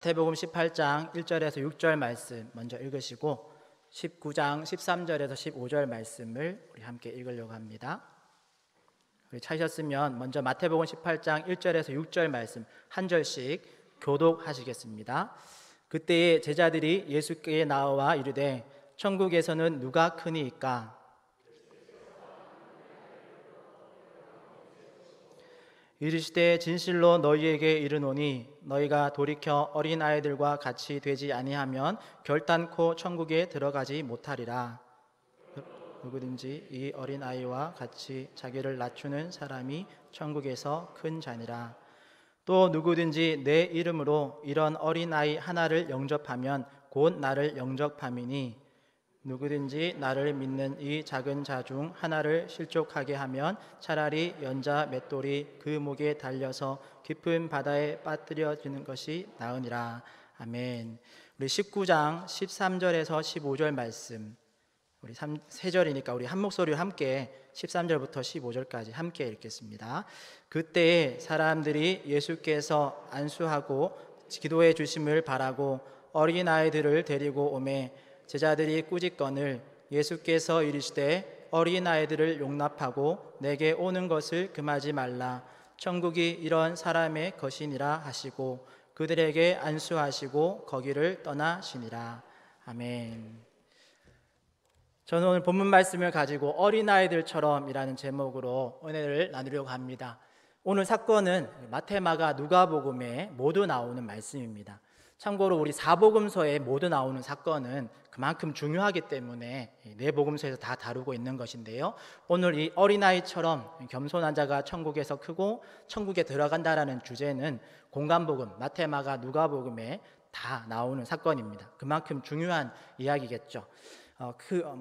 마태복음 18장 1절에서 6절 말씀 먼저 읽으시고 19장 13절에서 15절 말씀을 우리 함께 읽으려고 합니다. 우리 찾으셨으면 먼저 마태복음 18장 1절에서 6절 말씀 한 절씩 교독하시겠습니다. 그때에 제자들이 예수께 나와 이르되 천국에서는 누가 크니이까? 이르시되 진실로 너희에게 이르노니 너희가 돌이켜 어린아이들과 같이 되지 아니하면 결단코 천국에 들어가지 못하리라. 누구든지 이 어린아이와 같이 자기를 낮추는 사람이 천국에서 큰 자니라. 또 누구든지 내 이름으로 이런 어린아이 하나를 영접하면 곧 나를 영접함이니 누구든지 나를 믿는 이 작은 자 중 하나를 실족하게 하면 차라리 연자 맷돌이 그 목에 달려서 깊은 바다에 빠뜨려지는 것이 나으니라. 아멘. 우리 19장 13절에서 15절 말씀, 우리 3절이니까 우리 한 목소리로 함께 13절부터 15절까지 함께 읽겠습니다. 그때에 사람들이 예수께서 안수하고 기도해 주심을 바라고 어린아이들을 데리고 오매 제자들이 꾸짖거늘 예수께서 이르시되 어린아이들을 용납하고 내게 오는 것을 금하지 말라. 천국이 이런 사람의 것이니라 하시고 그들에게 안수하시고 거기를 떠나시니라. 아멘. 저는 오늘 본문 말씀을 가지고 어린아이들처럼이라는 제목으로 은혜를 나누려고 합니다. 오늘 사건은 마태, 마가, 누가복음에 모두 나오는 말씀입니다. 참고로 우리 사복음서에 모두 나오는 사건은 그만큼 중요하기 때문에 네 복음서에서 다 다루고 있는 것인데요, 오늘 이 어린아이처럼 겸손한 자가 천국에서 크고 천국에 들어간다라는 주제는 공간복음, 마태, 마가, 누가복음에 다 나오는 사건입니다. 그만큼 중요한 이야기겠죠.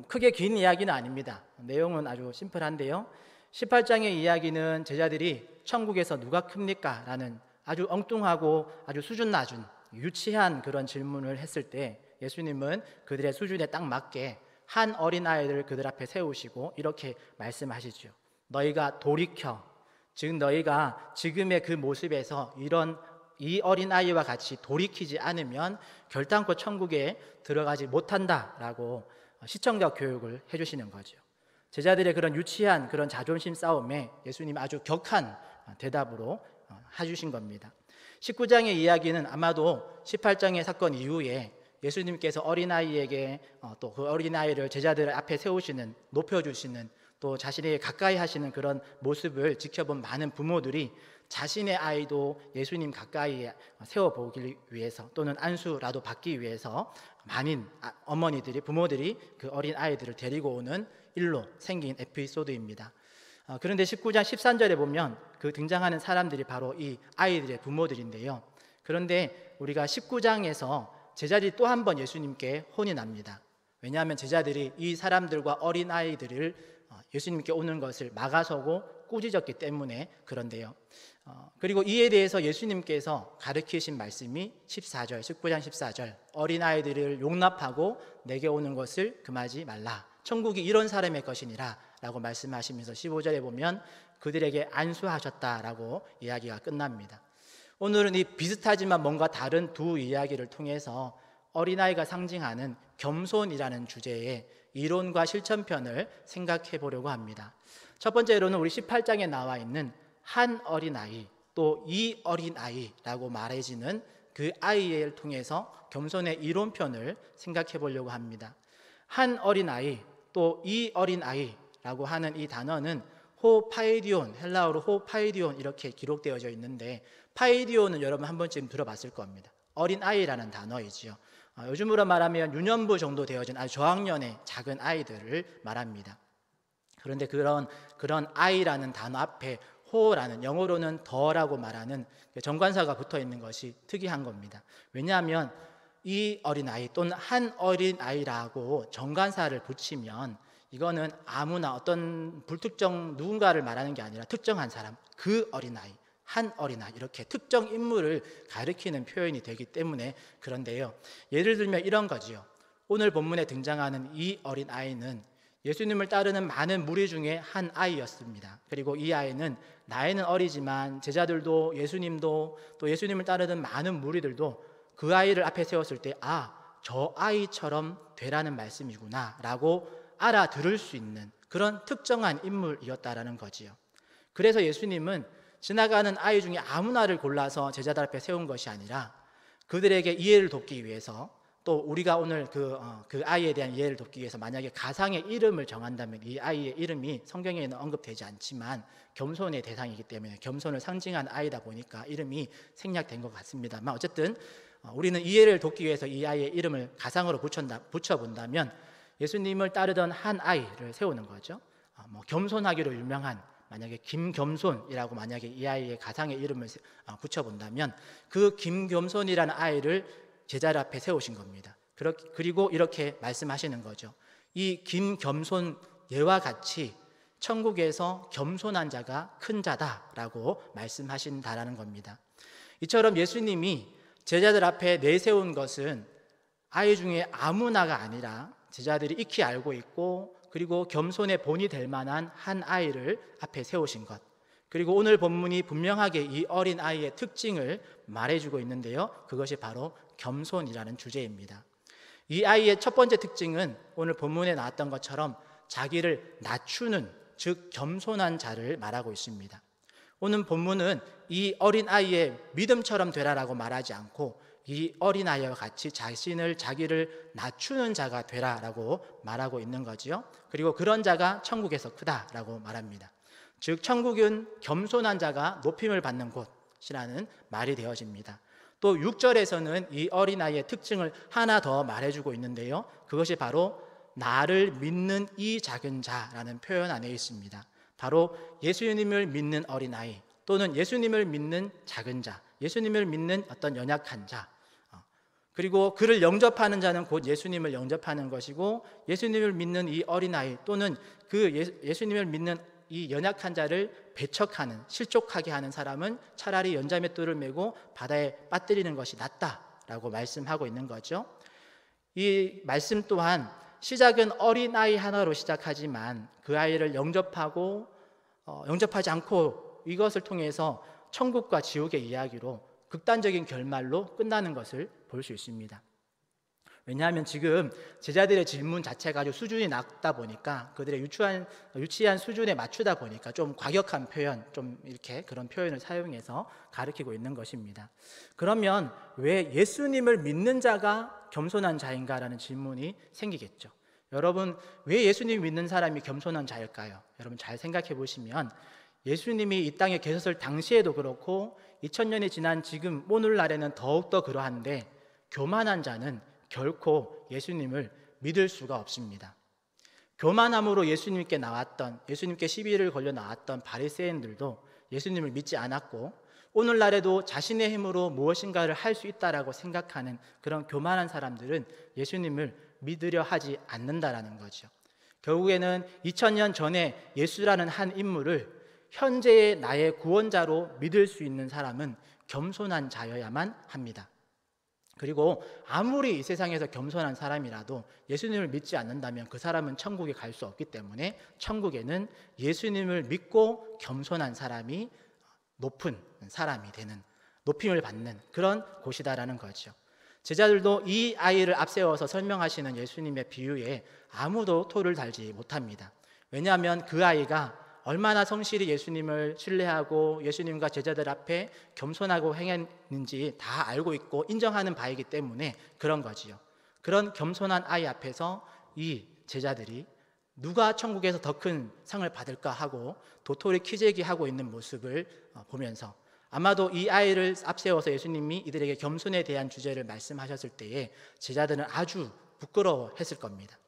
크게 긴 이야기는 아닙니다. 내용은 아주 심플한데요, 18장의 이야기는 제자들이 천국에서 누가 큽니까? 라는 아주 엉뚱하고 아주 수준 낮은 유치한 그런 질문을 했을 때 예수님은 그들의 수준에 딱 맞게 한 어린아이를 그들 앞에 세우시고 이렇게 말씀하시죠. 너희가 돌이켜, 즉 너희가 지금의 그 모습에서 이 어린아이와 같이 돌이키지 않으면 결단코 천국에 들어가지 못한다라고 시청자 교육을 해주시는 거죠. 제자들의 그런 유치한 그런 자존심 싸움에 예수님 아주 격한 대답으로 해주신 겁니다. 19장의 이야기는 아마도 18장의 사건 이후에 예수님께서 어린아이에게 또 그 어린아이를 제자들 앞에 세우시는, 높여주시는, 또 자신에게 가까이 하시는 그런 모습을 지켜본 많은 부모들이 자신의 아이도 예수님 가까이 세워보기 위해서 또는 안수라도 받기 위해서 많은 어머니들이, 부모들이 그 어린아이들을 데리고 오는 일로 생긴 에피소드입니다. 그런데 19장 13절에 보면 그 등장하는 사람들이 바로 이 아이들의 부모들인데요, 그런데 우리가 19장에서 제자들이 또 한 번 예수님께 혼이 납니다. 왜냐하면 제자들이 이 사람들과 어린아이들을 예수님께 오는 것을 막아서고 꾸짖었기 때문에 그런데요, 그리고 이에 대해서 예수님께서 가르치신 말씀이 14절, 19장 14절, 어린아이들을 용납하고 내게 오는 것을 금하지 말라. 천국이 이런 사람의 것이니라 라고 말씀하시면서 15절에 보면 그들에게 안수하셨다라고 이야기가 끝납니다. 오늘은 이 비슷하지만 뭔가 다른 두 이야기를 통해서 어린아이가 상징하는 겸손이라는 주제의 이론과 실천편을 생각해 보려고 합니다. 첫 번째로는 우리 18장에 나와 있는 한 어린아이, 또 이 어린아이라고 말해지는 그 아이를 통해서 겸손의 이론편을 생각해 보려고 합니다. 한 어린아이, 또 이 어린아이라고 하는 이 단어는 호파이디온, 헬라어로 호파이디온 이렇게 기록되어져 있는데, 파이디온은 여러분 한 번쯤 들어봤을 겁니다. 어린아이라는 단어이지요. 요즘으로 말하면 유년부 정도 되어진 아주 저학년의 작은 아이들을 말합니다. 그런데 그런 아이라는 단어 앞에 호라는, 영어로는 더라고 말하는 정관사가 붙어 있는 것이 특이한 겁니다. 왜냐하면 이 어린아이 또는 한 어린아이라고 정관사를 붙이면 이거는 아무나 어떤 불특정 누군가를 말하는 게 아니라 특정한 사람, 그 어린아이, 한 어린아이, 이렇게 특정 인물을 가리키는 표현이 되기 때문에 그런데요, 예를 들면 이런 거지요. 오늘 본문에 등장하는 이 어린아이는 예수님을 따르는 많은 무리 중에 한 아이였습니다. 그리고 이 아이는 나이는 어리지만 제자들도 예수님도 또 예수님을 따르는 많은 무리들도 그 아이를 앞에 세웠을 때 저 아이처럼 되라는 말씀이구나 라고 알아들을 수 있는 그런 특정한 인물이었다라는 거지요. 그래서 예수님은 지나가는 아이 중에 아무나를 골라서 제자들 앞에 세운 것이 아니라 그들에게 이해를 돕기 위해서, 또 우리가 오늘 그 아이에 대한 이해를 돕기 위해서 만약에 가상의 이름을 정한다면 이 아이의 이름이 성경에는 언급되지 않지만 겸손의 대상이기 때문에 겸손을 상징하는 아이다 보니까 이름이 생략된 것 같습니다만, 어쨌든 우리는 이해를 돕기 위해서 이 아이의 이름을 가상으로 붙여본다면 예수님을 따르던 한 아이를 세우는 거죠. 겸손하기로 유명한, 만약에 김겸손이라고 만약에 이 아이의 가상의 이름을 붙여본다면 그 김겸손이라는 아이를 제자들 앞에 세우신 겁니다. 그리고 이렇게 말씀하시는 거죠. 이 김겸손 얘와 같이 천국에서 겸손한 자가 큰 자다라고 말씀하신다라는 겁니다. 이처럼 예수님이 제자들 앞에 내세운 것은 아이 중에 아무나가 아니라 제자들이 익히 알고 있고 그리고 겸손의 본이 될 만한 한 아이를 앞에 세우신 것, 그리고 오늘 본문이 분명하게 이 어린 아이의 특징을 말해주고 있는데요, 그것이 바로 겸손이라는 주제입니다. 이 아이의 첫 번째 특징은 오늘 본문에 나왔던 것처럼 자기를 낮추는, 즉 겸손한 자를 말하고 있습니다. 오늘 본문은 이 어린 아이의 믿음처럼 되라라고 말하지 않고 이 어린 아이와 같이 자기를 낮추는 자가 되라라고 말하고 있는 거지요. 그리고 그런 자가 천국에서 크다라고 말합니다. 즉 천국은 겸손한 자가 높임을 받는 곳이라는 말이 되어집니다. 또 6절에서는 이 어린아이의 특징을 하나 더 말해주고 있는데요, 그것이 바로 나를 믿는 이 작은 자라는 표현 안에 있습니다. 바로 예수님을 믿는 어린아이 또는 예수님을 믿는 작은 자, 예수님을 믿는 어떤 연약한 자, 그리고 그를 영접하는 자는 곧 예수님을 영접하는 것이고, 예수님을 믿는 이 어린아이 또는 그 예수님을 믿는 이 연약한 자를 배척하는, 실족하게 하는 사람은 차라리 연자맷돌을 메고 바다에 빠뜨리는 것이 낫다라고 말씀하고 있는 거죠. 이 말씀 또한 시작은 어린아이 하나로 시작하지만 그 아이를 영접하지 않고 이것을 통해서 천국과 지옥의 이야기로 극단적인 결말로 끝나는 것을 볼 수 있습니다. 왜냐하면 지금 제자들의 질문 자체가 아주 수준이 낮다 보니까, 그들의 유치한 수준에 맞추다 보니까 좀 과격한 표현, 좀 이렇게 그런 표현을 사용해서 가르치고 있는 것입니다. 그러면 왜 예수님을 믿는 자가 겸손한 자인가라는 질문이 생기겠죠. 여러분, 왜 예수님 믿는 사람이 겸손한 자일까요? 여러분 잘 생각해 보시면 예수님이 이 땅에 계셨을 당시에도 그렇고 2000년이 지난 지금 오늘날에는 더욱더 그러한데, 교만한 자는 결코 예수님을 믿을 수가 없습니다. 교만함으로 예수님께 시비를 걸려 나왔던 바리새인들도 예수님을 믿지 않았고, 오늘날에도 자신의 힘으로 무엇인가를 할 수 있다라고 생각하는 그런 교만한 사람들은 예수님을 믿으려 하지 않는다라는 거죠. 결국에는 2000년 전에 예수라는 한 인물을 현재의 나의 구원자로 믿을 수 있는 사람은 겸손한 자여야만 합니다. 그리고 아무리 이 세상에서 겸손한 사람이라도 예수님을 믿지 않는다면 그 사람은 천국에 갈 수 없기 때문에 천국에는 예수님을 믿고 겸손한 사람이 높은 사람이 되는, 높임을 받는 그런 곳이다라는 거죠. 제자들도 이 아이를 앞세워서 설명하시는 예수님의 비유에 아무도 토를 달지 못합니다. 왜냐하면 그 아이가 얼마나 성실히 예수님을 신뢰하고 예수님과 제자들 앞에 겸손하고 행했는지 다 알고 있고 인정하는 바이기 때문에 그런 거지요. 그런 겸손한 아이 앞에서 이 제자들이 누가 천국에서 더 큰 상을 받을까 하고 도토리 키재기하고 있는 모습을 보면서, 아마도 이 아이를 앞세워서 예수님이 이들에게 겸손에 대한 주제를 말씀하셨을 때에 제자들은 아주 부끄러워했을 겁니다.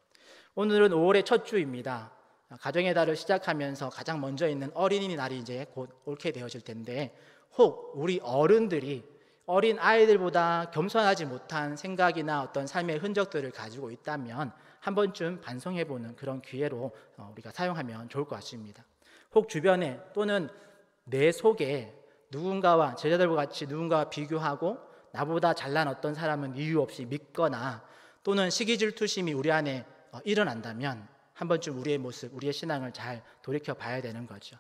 오늘은 5월의 첫 주입니다. 가정의 달을 시작하면서 가장 먼저 있는 어린이날이 이제 곧 옳게 되어질 텐데, 혹 우리 어른들이 어린 아이들보다 겸손하지 못한 생각이나 어떤 삶의 흔적들을 가지고 있다면 한 번쯤 반성해보는 그런 기회로 우리가 사용하면 좋을 것 같습니다. 혹 주변에 또는 내 속에 누군가와, 제자들과 같이 누군가와 비교하고 나보다 잘난 어떤 사람은 이유 없이 믿거나 또는 시기질투심이 우리 안에 일어난다면 한 번쯤 우리의 모습, 우리의 신앙을 잘 돌이켜 봐야 되는 거죠.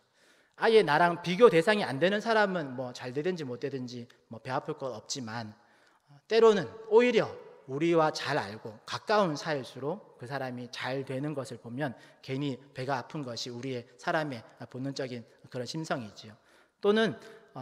아예 나랑 비교 대상이 안 되는 사람은 뭐 잘 되든지 못 되든지 뭐 배 아플 것 없지만, 때로는 오히려 우리와 잘 알고 가까운 사이일수록 그 사람이 잘 되는 것을 보면 괜히 배가 아픈 것이 우리의 사람의 본능적인 그런 심성이지요. 또는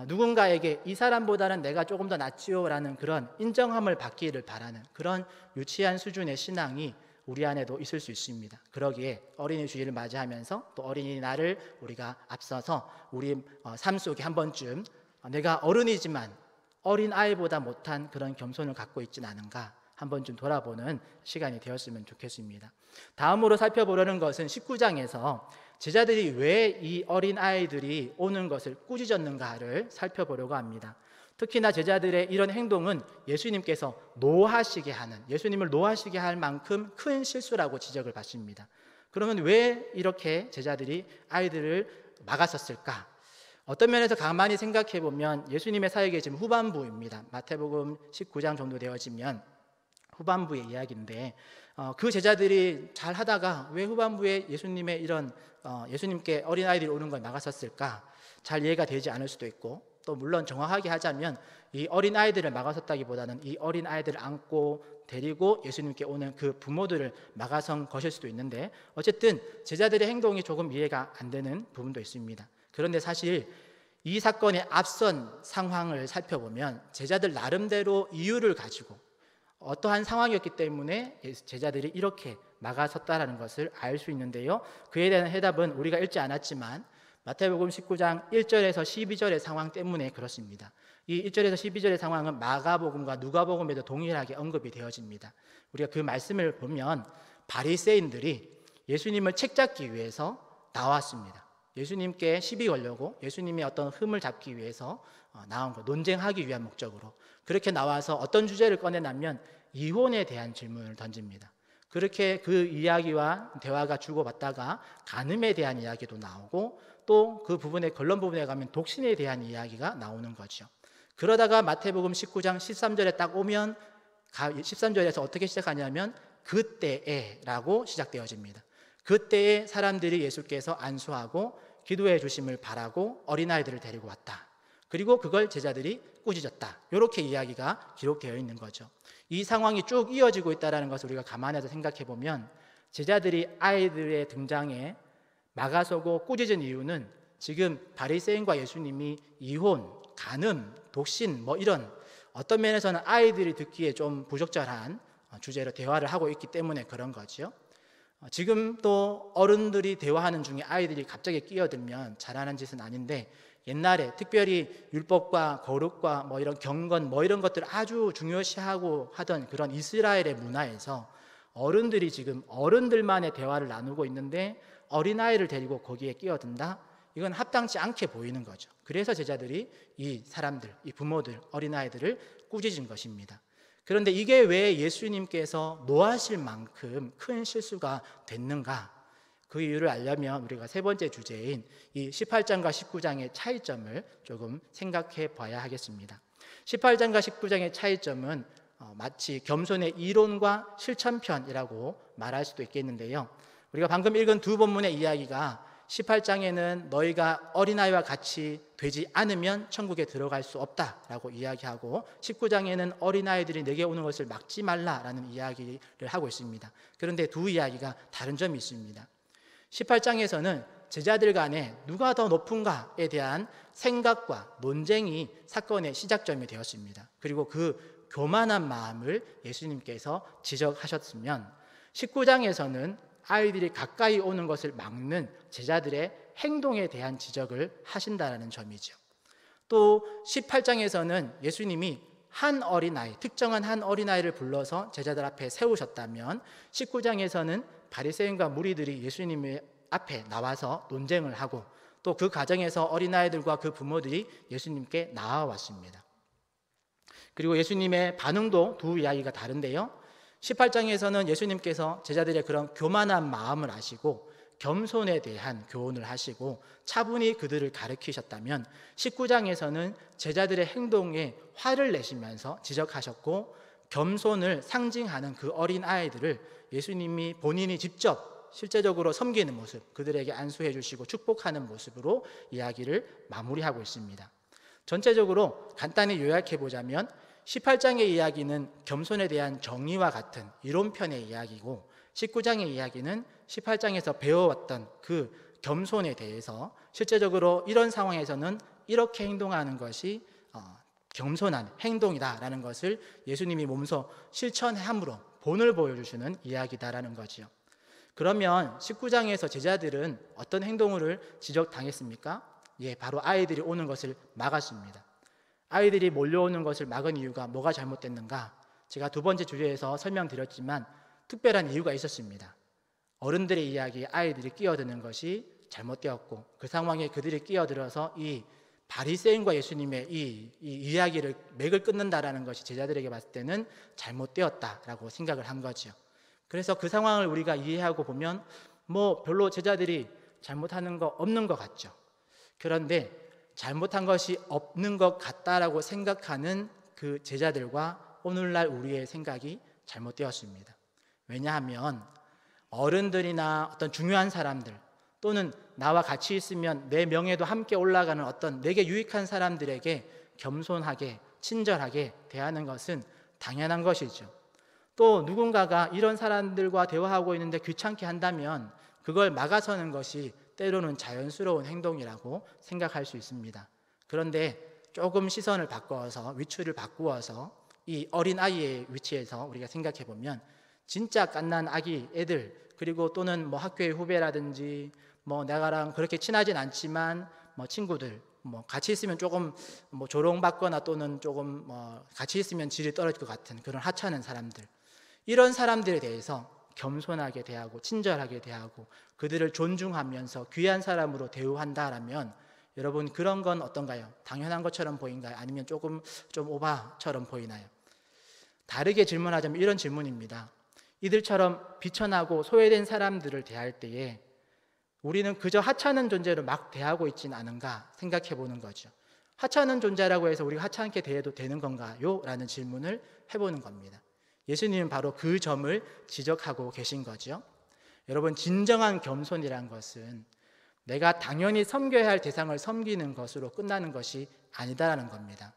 누군가에게 이 사람보다는 내가 조금 더 낫지요 라는 그런 인정함을 받기를 바라는 그런 유치한 수준의 신앙이 우리 안에도 있을 수 있습니다. 그러기에 어린이 주일을 맞이하면서 또 어린이날을 우리가 앞서서 우리 삶 속에 한 번쯤 내가 어른이지만 어린아이보다 못한 그런 겸손을 갖고 있지는 않은가 한 번쯤 돌아보는 시간이 되었으면 좋겠습니다. 다음으로 살펴보려는 것은 19장에서 제자들이 왜 이 어린아이들이 오는 것을 꾸짖었는가를 살펴보려고 합니다. 특히나 제자들의 이런 행동은 예수님께서 노하시게 하는, 예수님을 노하시게 할 만큼 큰 실수라고 지적을 받습니다. 그러면 왜 이렇게 제자들이 아이들을 막았었을까? 어떤 면에서 가만히 생각해 보면 예수님의 사역이 지금 후반부입니다. 마태복음 19장 정도 되어지면 후반부의 이야기인데 그 제자들이 잘 하다가 왜 후반부에 예수님의 이런 예수님께 어린아이들이 오는 걸 막았었을까? 잘 이해가 되지 않을 수도 있고, 또 물론 정확하게 하자면 이 어린아이들을 막았었다기보다는 이 어린아이들을 안고 데리고 예수님께 오는 그 부모들을 막아선 것일 수도 있는데, 어쨌든 제자들의 행동이 조금 이해가 안 되는 부분도 있습니다. 그런데 사실 이 사건의 앞선 상황을 살펴보면 제자들 나름대로 이유를 가지고 어떠한 상황이었기 때문에 제자들이 이렇게 막아섰다라는 것을 알 수 있는데요, 그에 대한 해답은 우리가 읽지 않았지만 마태복음 19장 1절에서 12절의 상황 때문에 그렇습니다. 이 1절에서 12절의 상황은 마가복음과 누가복음에도 동일하게 언급이 되어집니다. 우리가 그 말씀을 보면 바리새인들이 예수님을 책잡기 위해서 나왔습니다. 예수님께 시비 걸려고, 예수님의 어떤 흠을 잡기 위해서 나온 것, 논쟁하기 위한 목적으로 그렇게 나와서 어떤 주제를 꺼내냐면 이혼에 대한 질문을 던집니다. 그렇게 그 이야기와 대화가 주고받다가 간음에 대한 이야기도 나오고, 또 그 부분의 결론 부분에 가면 독신에 대한 이야기가 나오는 거죠. 그러다가 마태복음 19장 13절에 딱 오면 13절에서 어떻게 시작하냐면 그때에라고 시작되어집니다. 그때에 사람들이 예수께서 안수하고 기도해 주심을 바라고 어린아이들을 데리고 왔다. 그리고 그걸 제자들이 꾸짖었다. 이렇게 이야기가 기록되어 있는 거죠. 이 상황이 쭉 이어지고 있다는 것을 우리가 감안해서 생각해 보면 제자들이 아이들의 등장에 막아서고 꾸짖은 이유는 지금 바리새인과 예수님이 이혼, 간음, 독신 이런 어떤 면에서는 아이들이 듣기에 좀 부적절한 주제로 대화를 하고 있기 때문에 그런 거죠. 지금 또 어른들이 대화하는 중에 아이들이 갑자기 끼어들면 잘하는 짓은 아닌데, 옛날에 특별히 율법과 거룩과 이런 경건 이런 것들을 아주 중요시하고 하던 그런 이스라엘의 문화에서 어른들이 지금 어른들만의 대화를 나누고 있는데 어린아이를 데리고 거기에 끼어든다? 이건 합당치 않게 보이는 거죠. 그래서 제자들이 이 사람들, 이 부모들, 어린아이들을 꾸짖은 것입니다. 그런데 이게 왜 예수님께서 노하실 만큼 큰 실수가 됐는가? 그 이유를 알려면 우리가 세 번째 주제인 이 18장과 19장의 차이점을 조금 생각해 봐야 하겠습니다. 18장과 19장의 차이점은 마치 겸손의 이론과 실천편이라고 말할 수도 있겠는데요, 우리가 방금 읽은 두 본문의 이야기가 18장에는 너희가 어린아이와 같이 되지 않으면 천국에 들어갈 수 없다라고 이야기하고, 19장에는 어린아이들이 내게 오는 것을 막지 말라라는 이야기를 하고 있습니다. 그런데 두 이야기가 다른 점이 있습니다. 18장에서는 제자들 간에 누가 더 높은가에 대한 생각과 논쟁이 사건의 시작점이 되었습니다. 그리고 그 교만한 마음을 예수님께서 지적하셨으면 19장에서는 아이들이 가까이 오는 것을 막는 제자들의 행동에 대한 지적을 하신다는 점이죠. 또 18장에서는 예수님이 한 어린아이, 특정한 한 어린아이를 불러서 제자들 앞에 세우셨다면 19장에서는 바리새인과 무리들이 예수님의 앞에 나와서 논쟁을 하고, 또 그 과정에서 어린아이들과 그 부모들이 예수님께 나와왔습니다. 그리고 예수님의 반응도 두 이야기가 다른데요, 18장에서는 예수님께서 제자들의 그런 교만한 마음을 아시고 겸손에 대한 교훈을 하시고 차분히 그들을 가르치셨다면 19장에서는 제자들의 행동에 화를 내시면서 지적하셨고, 겸손을 상징하는 그 어린아이들을 예수님이 본인이 직접 실제적으로 섬기는 모습, 그들에게 안수해 주시고 축복하는 모습으로 이야기를 마무리하고 있습니다. 전체적으로 간단히 요약해 보자면 18장의 이야기는 겸손에 대한 정의와 같은 이론편의 이야기고 19장의 이야기는 18장에서 배워왔던 그 겸손에 대해서 실제적으로 이런 상황에서는 이렇게 행동하는 것이 겸손한 행동이다라는 것을 예수님이 몸소 실천함으로 본을 보여주시는 이야기다라는 거지요. 그러면 19장에서 제자들은 어떤 행동을 지적당했습니까? 바로 아이들이 오는 것을 막았습니다. 아이들이 몰려오는 것을 막은 이유가 뭐가 잘못됐는가? 제가 두 번째 주제에서 설명드렸지만 특별한 이유가 있었습니다. 어른들의 이야기에 아이들이 끼어드는 것이 잘못되었고 그 상황에 그들이 끼어들어서 이 바리새인과 예수님의 이 이야기를 맥을 끊는다라는 것이 제자들에게 봤을 때는 잘못되었다라고 생각을 한 거죠. 그래서 그 상황을 우리가 이해하고 보면 별로 제자들이 잘못하는 거 없는 것 같죠. 그런데 잘못한 것이 없는 것 같다라고 생각하는 그 제자들과 오늘날 우리의 생각이 잘못되었습니다. 왜냐하면 어른들이나 어떤 중요한 사람들 또는 나와 같이 있으면 내 명예도 함께 올라가는 어떤 내게 유익한 사람들에게 겸손하게 친절하게 대하는 것은 당연한 것이죠. 또 누군가가 이런 사람들과 대화하고 있는데 귀찮게 한다면 그걸 막아서는 것이 때로는 자연스러운 행동이라고 생각할 수 있습니다. 그런데 조금 시선을 바꿔서 위치를 바꾸어서 이 어린아이의 위치에서 우리가 생각해 보면 진짜 갓난 아기 애들 그리고 또는 학교의 후배라든지 내가랑 그렇게 친하진 않지만 친구들 같이 있으면 조금 조롱받거나 또는 조금 같이 있으면 질이 떨어질 것 같은 그런 하찮은 사람들, 이런 사람들에 대해서 겸손하게 대하고 친절하게 대하고 그들을 존중하면서 귀한 사람으로 대우한다라면 여러분 그런 건 어떤가요? 당연한 것처럼 보인가요? 아니면 조금 좀 오바처럼 보이나요? 다르게 질문하자면 이런 질문입니다. 이들처럼 비천하고 소외된 사람들을 대할 때에 우리는 그저 하찮은 존재로 막 대하고 있지는 않은가 생각해 보는 거죠. 하찮은 존재라고 해서 우리가 하찮게 대해도 되는 건가요? 라는 질문을 해보는 겁니다. 예수님은 바로 그 점을 지적하고 계신 거죠. 여러분 진정한 겸손이란 것은 내가 당연히 섬겨야 할 대상을 섬기는 것으로 끝나는 것이 아니다라는 겁니다.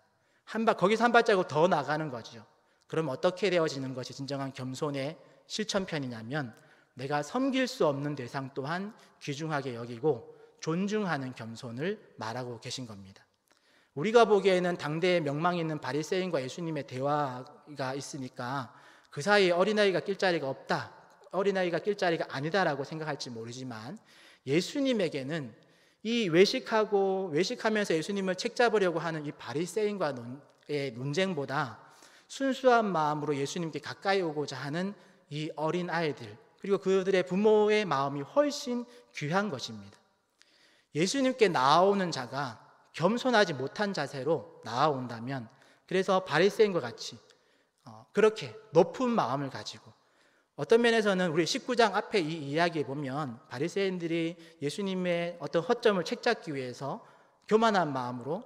거기서 한 발자국 더 나가는 거죠. 그럼 어떻게 되어지는 것이 진정한 겸손의 실천편이냐면 내가 섬길 수 없는 대상 또한 귀중하게 여기고 존중하는 겸손을 말하고 계신 겁니다. 우리가 보기에는 당대에 명망 있는 바리새인과 예수님의 대화가 있으니까 그 사이에 어린아이가 낄 자리가 없다, 어린아이가 낄 자리가 아니다라고 생각할지 모르지만 예수님에게는 이 외식하면서 예수님을 책잡으려고 하는 이 바리새인과의 논쟁보다 순수한 마음으로 예수님께 가까이 오고자 하는 이 어린아이들 그리고 그들의 부모의 마음이 훨씬 귀한 것입니다. 예수님께 나아오는 자가 겸손하지 못한 자세로 나아온다면 그래서 바리새인과 같이 그렇게 높은 마음을 가지고 어떤 면에서는 우리 19장 앞에 이 이야기에 보면 바리새인들이 예수님의 어떤 허점을 책잡기 위해서 교만한 마음으로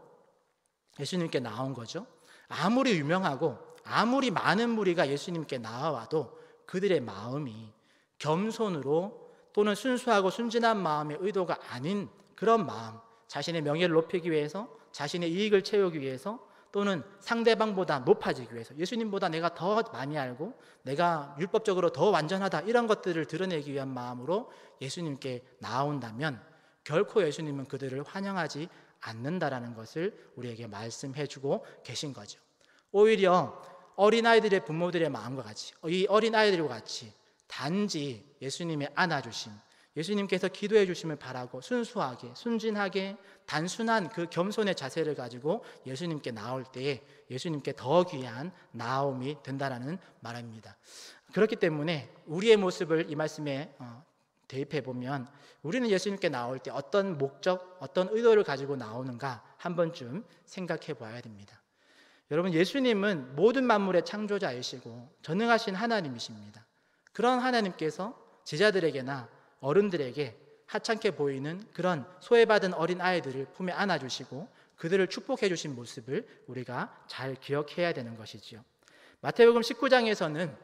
예수님께 나온 거죠. 아무리 유명하고 아무리 많은 무리가 예수님께 나와도 그들의 마음이 겸손으로 또는 순수하고 순진한 마음의 의도가 아닌 그런 마음, 자신의 명예를 높이기 위해서 자신의 이익을 채우기 위해서 또는 상대방보다 높아지기 위해서 예수님보다 내가 더 많이 알고 내가 율법적으로 더 완전하다 이런 것들을 드러내기 위한 마음으로 예수님께 나온다면 결코 예수님은 그들을 환영하지 않는다라는 것을 우리에게 말씀해주고 계신 거죠. 오히려 어린아이들의 부모들의 마음과 같이 이 어린아이들과 같이 단지 예수님의 안아주심, 예수님께서 기도해 주심을 바라고 순수하게 순진하게 단순한 그 겸손의 자세를 가지고 예수님께 나올 때에 예수님께 더 귀한 나옴이 된다라는 말입니다. 그렇기 때문에 우리의 모습을 이 말씀에 대입해 보면 우리는 예수님께 나올 때 어떤 목적, 어떤 의도를 가지고 나오는가 한 번쯤 생각해 봐야 됩니다. 여러분 예수님은 모든 만물의 창조자이시고 전능하신 하나님이십니다. 그런 하나님께서 제자들에게나 어른들에게 하찮게 보이는 그런 소외받은 어린아이들을 품에 안아주시고 그들을 축복해 주신 모습을 우리가 잘 기억해야 되는 것이지요. 마태복음 19장에서는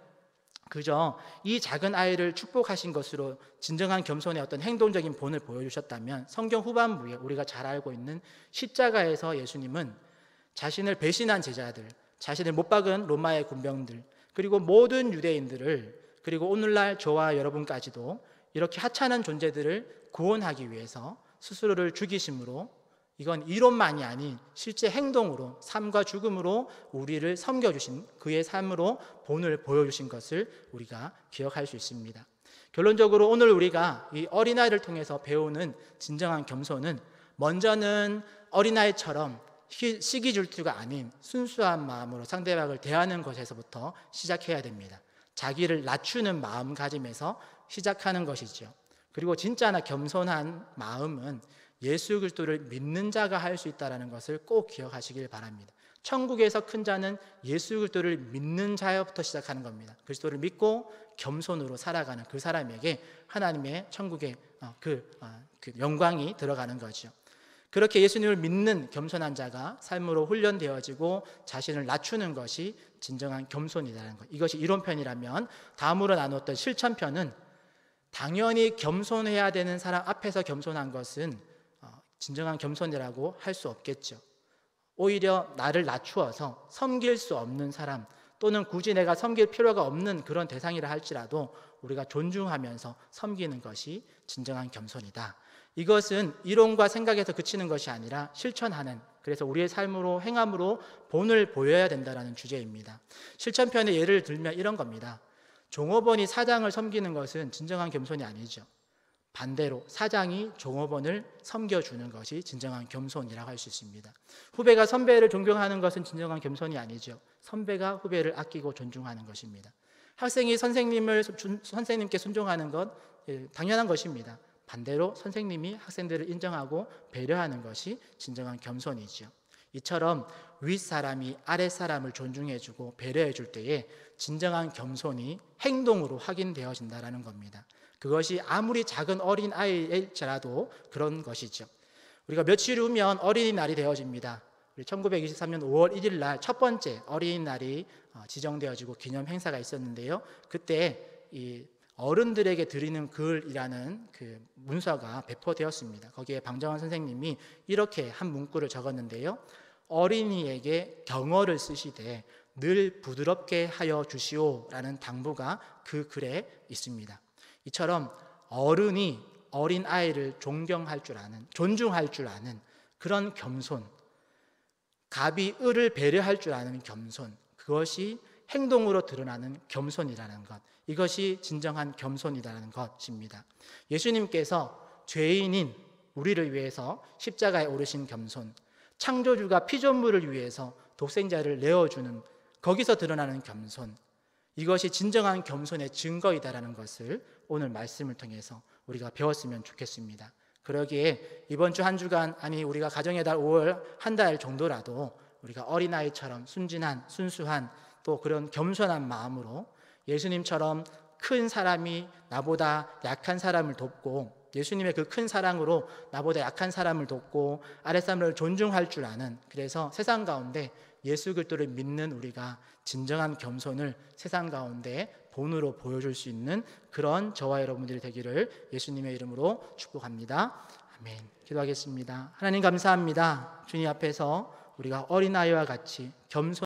그저 이 작은 아이를 축복하신 것으로 진정한 겸손의 어떤 행동적인 본을 보여주셨다면 성경 후반부에 우리가 잘 알고 있는 십자가에서 예수님은 자신을 배신한 제자들, 자신을 못 박은 로마의 군병들, 그리고 모든 유대인들을, 그리고 오늘날 저와 여러분까지도 이렇게 하찮은 존재들을 구원하기 위해서 스스로를 죽이심으로, 이건 이론만이 아닌 실제 행동으로, 삶과 죽음으로 우리를 섬겨주신 그의 삶으로 본을 보여주신 것을 우리가 기억할 수 있습니다. 결론적으로 오늘 우리가 이 어린아이를 통해서 배우는 진정한 겸손은, 먼저는 어린아이처럼 시기 질투가 아닌 순수한 마음으로 상대방을 대하는 것에서부터 시작해야 됩니다. 자기를 낮추는 마음가짐에서 시작하는 것이죠. 그리고 진짜나 겸손한 마음은 예수 그리스도를 믿는 자가 할 수 있다는 것을 꼭 기억하시길 바랍니다. 천국에서 큰 자는 예수 그리스도를 믿는 자부터 시작하는 겁니다. 그리스도를 믿고 겸손으로 살아가는 그 사람에게 하나님의 천국의 그 영광이 들어가는 거죠. 그렇게 예수님을 믿는 겸손한 자가 삶으로 훈련되어지고 자신을 낮추는 것이 진정한 겸손이라는 것. 이것이 이론편이라면, 다음으로 나눴던 실천편은, 당연히 겸손해야 되는 사람 앞에서 겸손한 것은 진정한 겸손이라고 할 수 없겠죠. 오히려 나를 낮추어서 섬길 수 없는 사람, 또는 굳이 내가 섬길 필요가 없는 그런 대상이라 할지라도 우리가 존중하면서 섬기는 것이 진정한 겸손이다. 이것은 이론과 생각에서 그치는 것이 아니라 실천하는, 그래서 우리의 삶으로 행함으로 본을 보여야 된다는 주제입니다. 실천편의 예를 들면 이런 겁니다. 종업원이 사장을 섬기는 것은 진정한 겸손이 아니죠. 반대로 사장이 종업원을 섬겨주는 것이 진정한 겸손이라고 할 수 있습니다. 후배가 선배를 존경하는 것은 진정한 겸손이 아니죠. 선배가 후배를 아끼고 존중하는 것입니다. 학생이 선생님께 순종하는 것 당연한 것입니다. 반대로 선생님이 학생들을 인정하고 배려하는 것이 진정한 겸손이죠. 이처럼 윗사람이 아랫사람을 존중해주고 배려해줄 때에 진정한 겸손이 행동으로 확인되어진다는 겁니다. 그것이 아무리 작은 어린아이일지라도 그런 것이죠. 우리가 며칠 후면 어린이날이 되어집니다. 1923년 5월 1일 날 첫 번째 어린이날이 지정되어지고 기념 행사가 있었는데요. 그때 이 어른들에게 드리는 글이라는 그 문서가 배포되었습니다. 거기에 방정환 선생님이 이렇게 한 문구를 적었는데요. 어린이에게 경어를 쓰시되 늘 부드럽게 하여 주시오라는 당부가 그 글에 있습니다. 이처럼 어른이 어린아이를 존중할 줄 아는 그런 겸손, 갑이 을을 배려할 줄 아는 겸손, 그것이 행동으로 드러나는 겸손이라는 것, 이것이 진정한 겸손이라는 것입니다. 예수님께서 죄인인 우리를 위해서 십자가에 오르신 겸손, 창조주가 피조물을 위해서 독생자를 내어주는 거기서 드러나는 겸손, 이것이 진정한 겸손의 증거이다라는 것을 오늘 말씀을 통해서 우리가 배웠으면 좋겠습니다. 그러기에 이번 주 한 주간, 아니 우리가 가정의 달 5월 한 달 정도라도 우리가 어린아이처럼 순진한, 순수한, 또 그런 겸손한 마음으로 예수님처럼 큰 사람이 나보다 약한 사람을 돕고, 예수님의 그 큰 사랑으로 나보다 약한 사람을 돕고 아랫사람을 존중할 줄 아는, 그래서 세상 가운데 예수 그리스도를 믿는 우리가 진정한 겸손을 세상 가운데 본으로 보여줄 수 있는 그런 저와 여러분들이 되기를 예수님의 이름으로 축복합니다. 아멘. 기도하겠습니다. 하나님 감사합니다. 주님 앞에서 우리가 어린아이와 같이 겸손